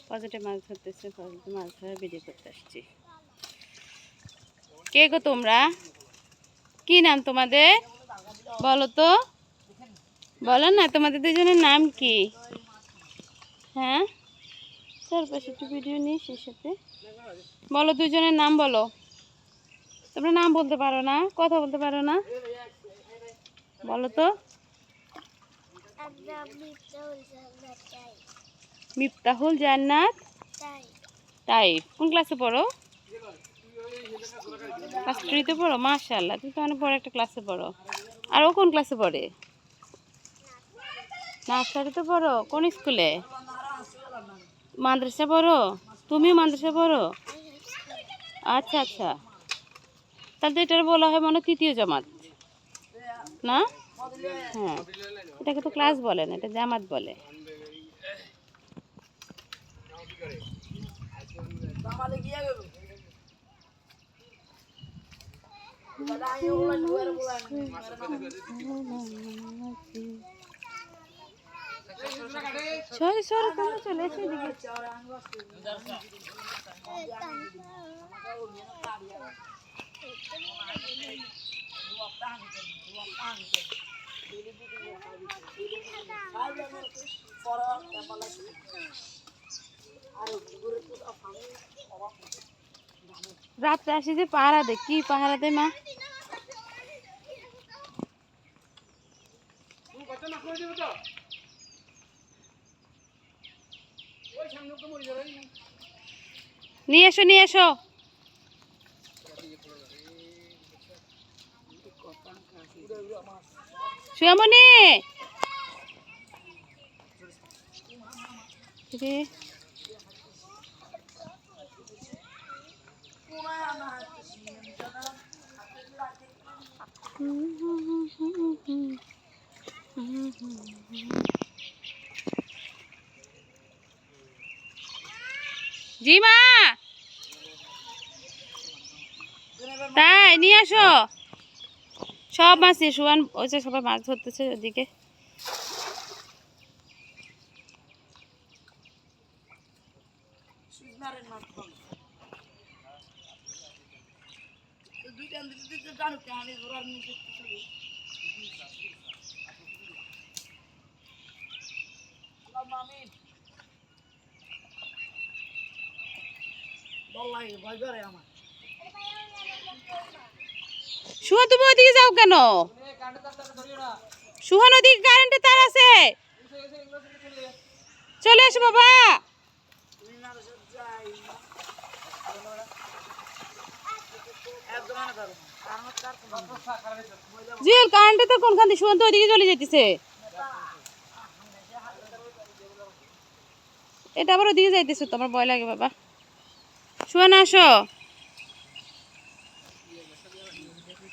Positive মাছ ধরতেছে, positive মাছ ধরে video করতে আসছি। কে গো তোমরা? কি নাম তোমাদের বলো তো? বলো না, তোমাদের দুজনের নাম কি? হ্যাঁ, চারপাশে একটু ভিডিও নিই সেই সাথে। বলো দুজনের নাম বলো। তোমরা নাম বলতে পারো না, কথা বলতে পারো না, বলো তো। মিফতাহুল জান্নাত টাইপ। কোন ক্লাসে পড়ো? ক্লাস 3-তে পড়ো? মাশাআল্লাহ, তুমি তো অনেক বড় একটা ক্লাসে পড়ো। আর ও কোন ক্লাসে পড়ে? নার্সারিতে পড়ো? কোন স্কুলে? মাদ্রাসা পড়ো? তুমিও মাদ্রাসা পড়ো? আচ্ছা আচ্ছা, তাহলে এটার বলা হয় মনে তৃতীয় জামাত না? হ্যাঁ, এটাকে তো ক্লাস বলে না, এটা জামাত বলে। সরি সরি, তুমি চলে এসে দিকে। রাত্রে আসি যে পাহারা দে, কি পাহারা দে মা? নিয়ে এসো নিয়ে এসো। সুয়ামনি জি মা, তাই নিয়ে আসো সব মাছই। সুয়ান ওই যে সবাই মাছ ধরতেছে ওদিকে। সুহান তুমি ওইদিকে যাও কেন? সুহান ওদিকে কারেন্টের তার আছে, চলে এসো বাবা। জিল কারেন্টের তার কোনখান দিয়ে? সুহান তো ওইদিকে চলে যেতেছে, এটা আবার ওদিকে যাইতেছে, তোমার ভয় লাগে বাবা। সুহান আসো।